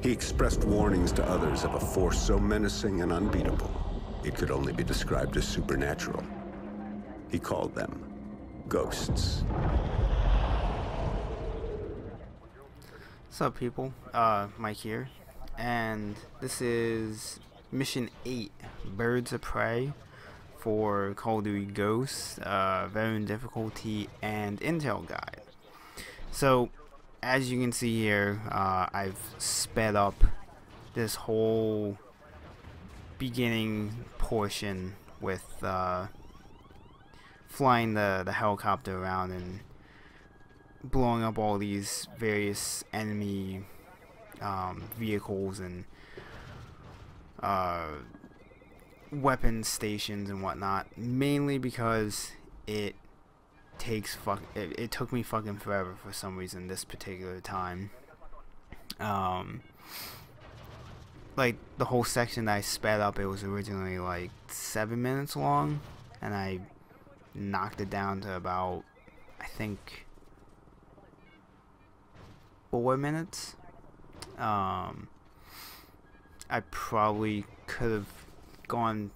He expressed warnings to others of a force so menacing and unbeatable, it could only be described as supernatural. He called them ghosts. What's up, people? Mike here, and this is Mission 8, Birds of Prey, for Call of Duty Ghosts, Veteran Difficulty, and Intel Guide. So, as you can see here, I've sped up this whole beginning portion with flying the helicopter around and blowing up all these various enemy vehicles and weapon stations and whatnot, mainly because it took me fucking forever for some reason this particular time. Like the whole section that I sped up, it was originally like 7 minutes long, and I knocked it down to about, I think, 4 minutes. I probably could have gone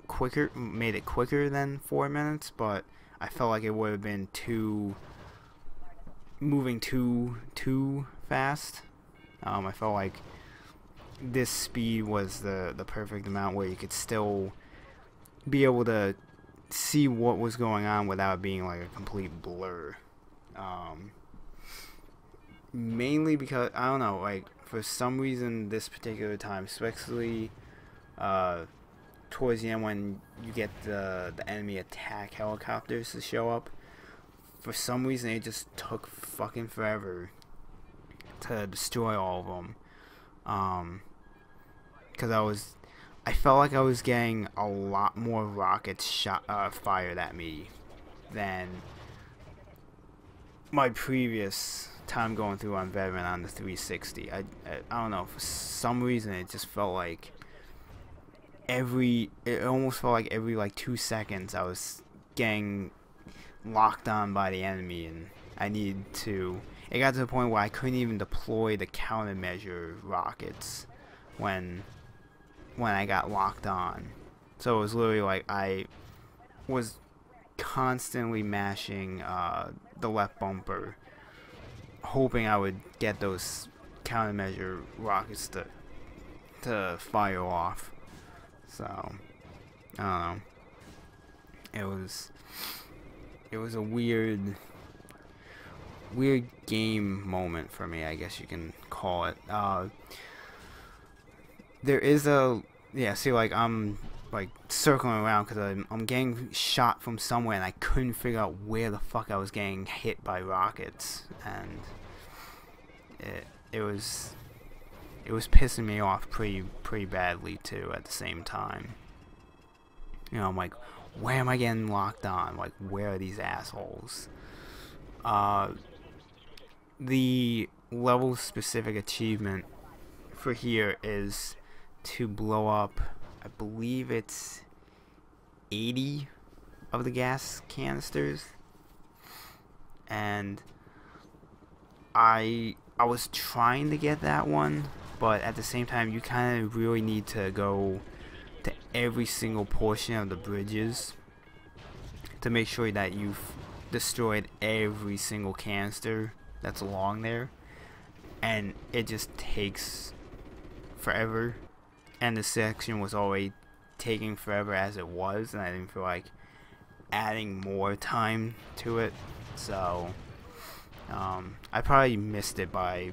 quicker, made it quicker than 4 minutes, but I felt like it would have been moving too fast. I felt like this speed was the perfect amount where you could still be able to see what was going on without being like a complete blur. Mainly because, I don't know, like for some reason this particular time, especially towards the end when you get the enemy attack helicopters to show up, for some reason it just took fucking forever to destroy all of them. Because I felt like I was getting a lot more rockets fired at me than my previous time going through on Veteran on the 360. I don't know, for some reason it just felt like it almost felt like every like 2 seconds I was getting locked on by the enemy, and it got to the point where I couldn't even deploy the countermeasure rockets when I got locked on. So it was literally like I was constantly mashing the left bumper, hoping I would get those countermeasure rockets to fire off. So I don't know. It was a weird game moment for me, I guess you can call it. There is see, like I'm like circling around because I'm getting shot from somewhere and I couldn't figure out where the fuck I was getting hit by rockets, and it was pissing me off pretty badly too at the same time. You know, I'm like, where am I getting locked on? Like, where are these assholes? The level specific achievement for here is to blow up, I believe it's 80 of the gas canisters, and I was trying to get that one, but at the same time you kind of really need to go to every single portion of the bridges to make sure that you've destroyed every single canister that's along there, and it just takes forever, and the section was already taking forever as it was, and I didn't feel like adding more time to it. So I probably missed it by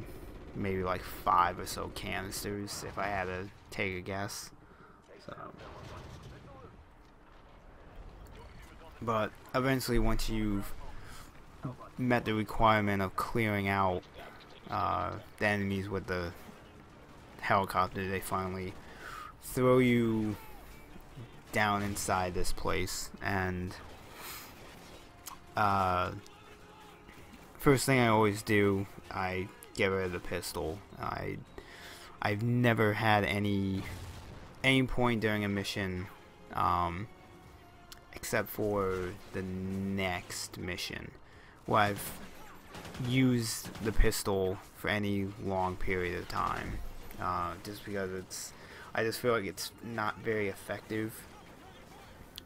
maybe like 5 or so canisters if I had to take a guess. So, but eventually, once you've met the requirement of clearing out the enemies with the helicopter, they finally throw you down inside this place, and first thing I always do, I get rid of the pistol. I've never had any point during a mission, except for the next mission, where I've used the pistol for any long period of time. just because I just feel like it's not very effective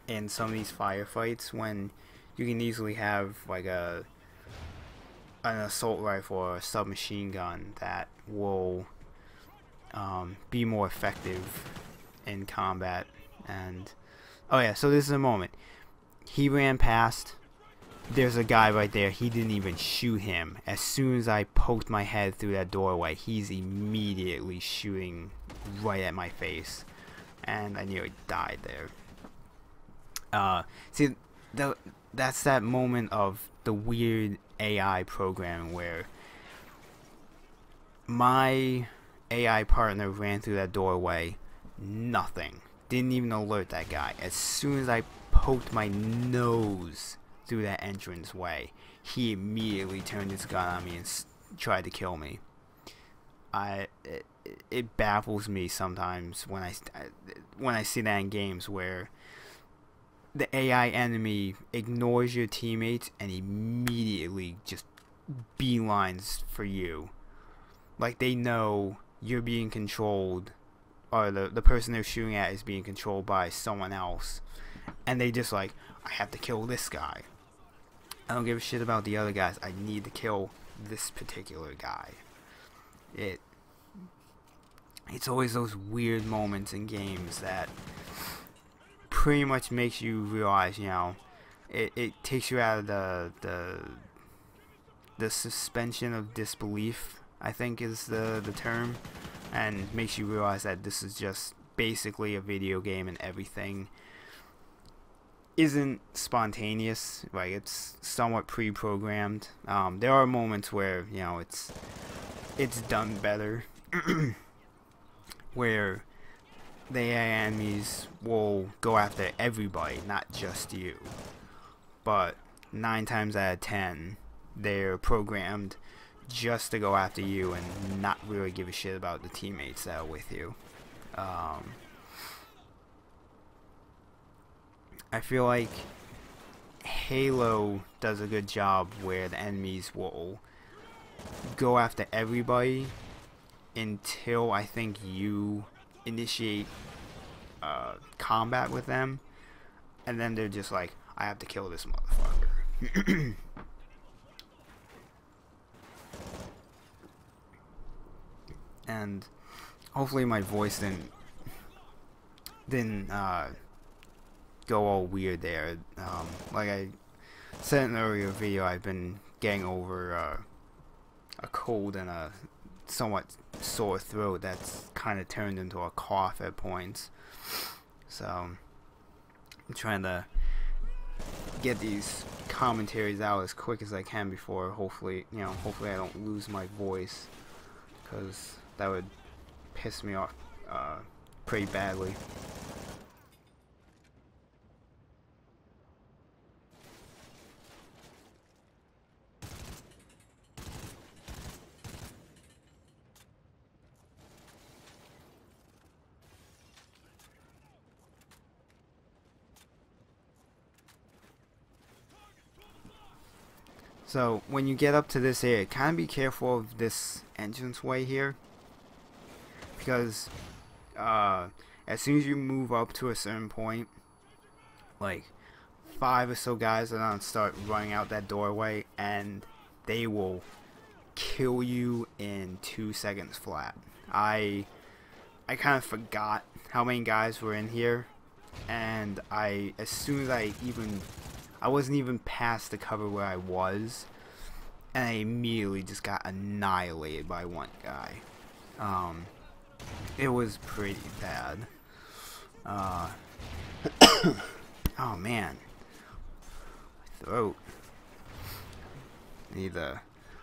in some of these firefights when you can easily have like an assault rifle or a submachine gun that will be more effective in combat. And oh yeah, so this is a moment. He ran past. There's a guy right there. He didn't even shoot him. As soon as I poked my head through that doorway, he's immediately shooting right at my face, and I nearly died there. See, that's that moment of the weird AI programming where my AI partner ran through that doorway, nothing. Didn't even alert that guy. As soon as I poked my nose through that entrance way, he immediately turned his gun on me and tried to kill me. It baffles me sometimes when I see that in games where the AI enemy ignores your teammates and immediately just beelines for you. Like they know you're being controlled, or the person they're shooting at is being controlled by someone else, and they just like, I have to kill this guy. I don't give a shit about the other guys. I need to kill this particular guy. It's always those weird moments in games that pretty much makes you realize, you know, it takes you out of the suspension of disbelief, I think is the term, and makes you realize that this is just basically a video game and everything isn't spontaneous. Like, it's somewhat pre-programmed. There are moments where, you know, it's done better where the AI enemies will go after everybody, not just you. But 9 times out of 10, they're programmed just to go after you and not really give a shit about the teammates that are with you. I feel like Halo does a good job where the enemies will go after everybody until I think you initiate combat with them, and then they're just like, I have to kill this motherfucker. And hopefully my voice didn't go all weird there. Like I said in an earlier video, I've been getting over a cold and a somewhat sore throat that's kind of turned into a cough at points. So I'm trying to get these commentaries out as quick as I can before hopefully I don't lose my voice, because that would piss me off pretty badly. So when you get up to this area, kind of be careful of this entranceway here, because as soon as you move up to a certain point, like 5 or so guys are gonna start running out that doorway, and they will kill you in 2 seconds flat. I kind of forgot how many guys were in here, and as soon as I wasn't even past the cover where I was, and I immediately just got annihilated by one guy. It was pretty bad. Oh man, my throat.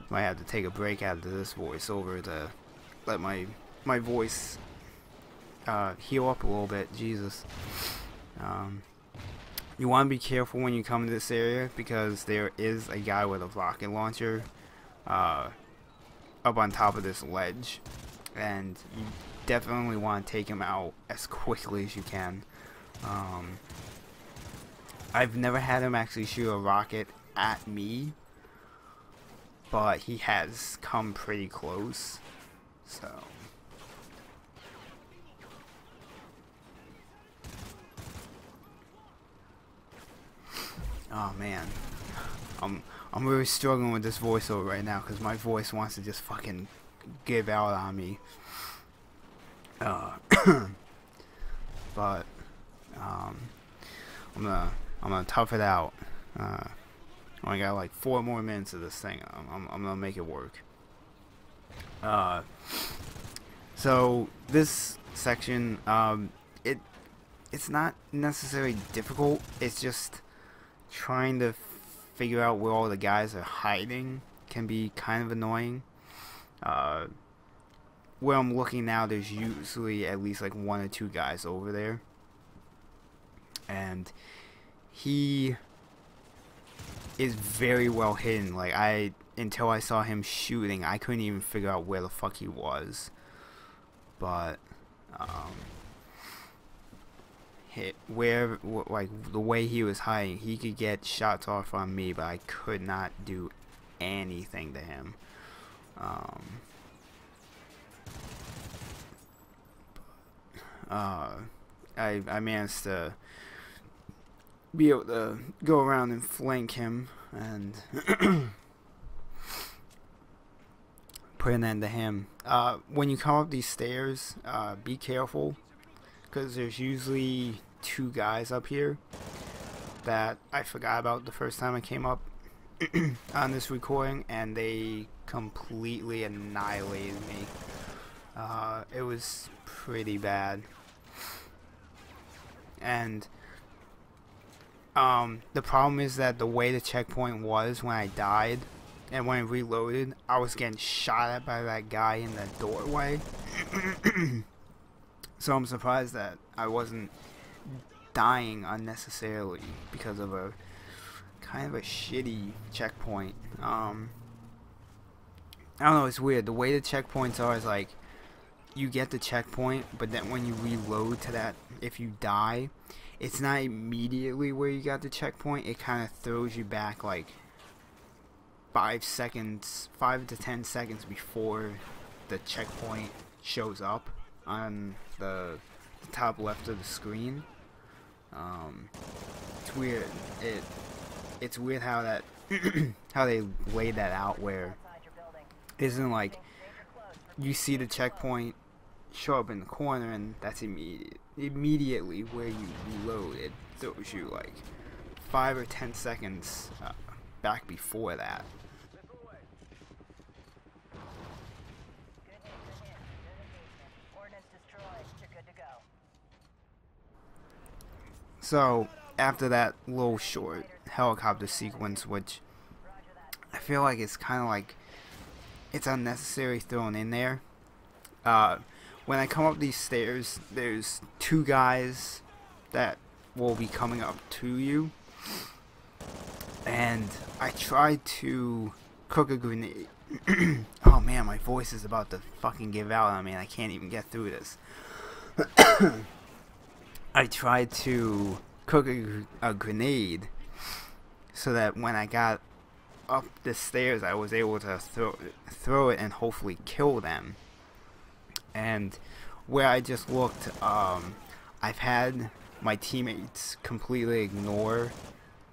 Might have to take a break after this voiceover to let my voice heal up a little bit. Jesus. You want to be careful when you come to this area, because there is a guy with a rocket launcher up on top of this ledge, and you definitely want to take him out as quickly as you can. I've never had him actually shoot a rocket at me, but he has come pretty close. So Oh man, I'm really struggling with this voiceover right now because my voice wants to just fucking give out on me. But I'm gonna tough it out. I only got like 4 more minutes of this thing. I'm gonna make it work. So this section, it's not necessarily difficult. It's just trying to figure out where all the guys are hiding can be kind of annoying. Where I'm looking now, there's usually at least like 1 or 2 guys over there, and he is very well hidden. Like, until I saw him shooting, I couldn't even figure out where the fuck he was. But like the way he was hiding, he could get shots off on me, but I could not do anything to him. I managed to be able to go around and flank him and put an end to him. When you come up these stairs, be careful, because there's usually 2 guys up here that I forgot about the first time I came up on this recording, and they completely annihilated me. It was pretty bad. And the problem is that the way the checkpoint was when I died and when I reloaded, I was getting shot at by that guy in the doorway. So I'm surprised that I wasn't dying unnecessarily because of a kind of a shitty checkpoint. I don't know, it's weird. The way the checkpoints are is like, you get the checkpoint, but then when you reload to that, if you die, it's not immediately where you got the checkpoint. It kind of throws you back like 5 to 10 seconds before the checkpoint shows up on the top left of the screen. It's weird. It's weird how that how they laid that out, where it isn't like you see the checkpoint show up in the corner and that's immediately where you reload. It throws you like 5 or 10 seconds back before that. So after that little short helicopter sequence, which I feel like it's kind of like it's unnecessary thrown in there, when I come up these stairs, there's 2 guys that will be coming up to you, and I tried to cook a grenade. Oh man, my voice is about to fucking give out on me and I can't even get through this. I tried to cook a grenade so that when I got up the stairs, I was able to throw it and hopefully kill them. And where I just looked, I've had my teammates completely ignore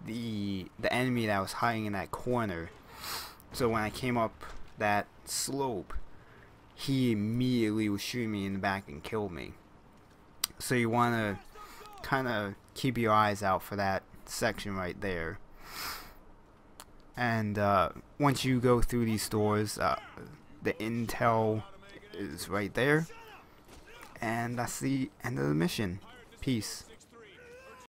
the enemy that was hiding in that corner. So when I came up that slope, he immediately was shooting me in the back and killed me. So you want to kind of keep your eyes out for that section right there. And once you go through these doors, the intel is right there, and that's the end of the mission. Peace.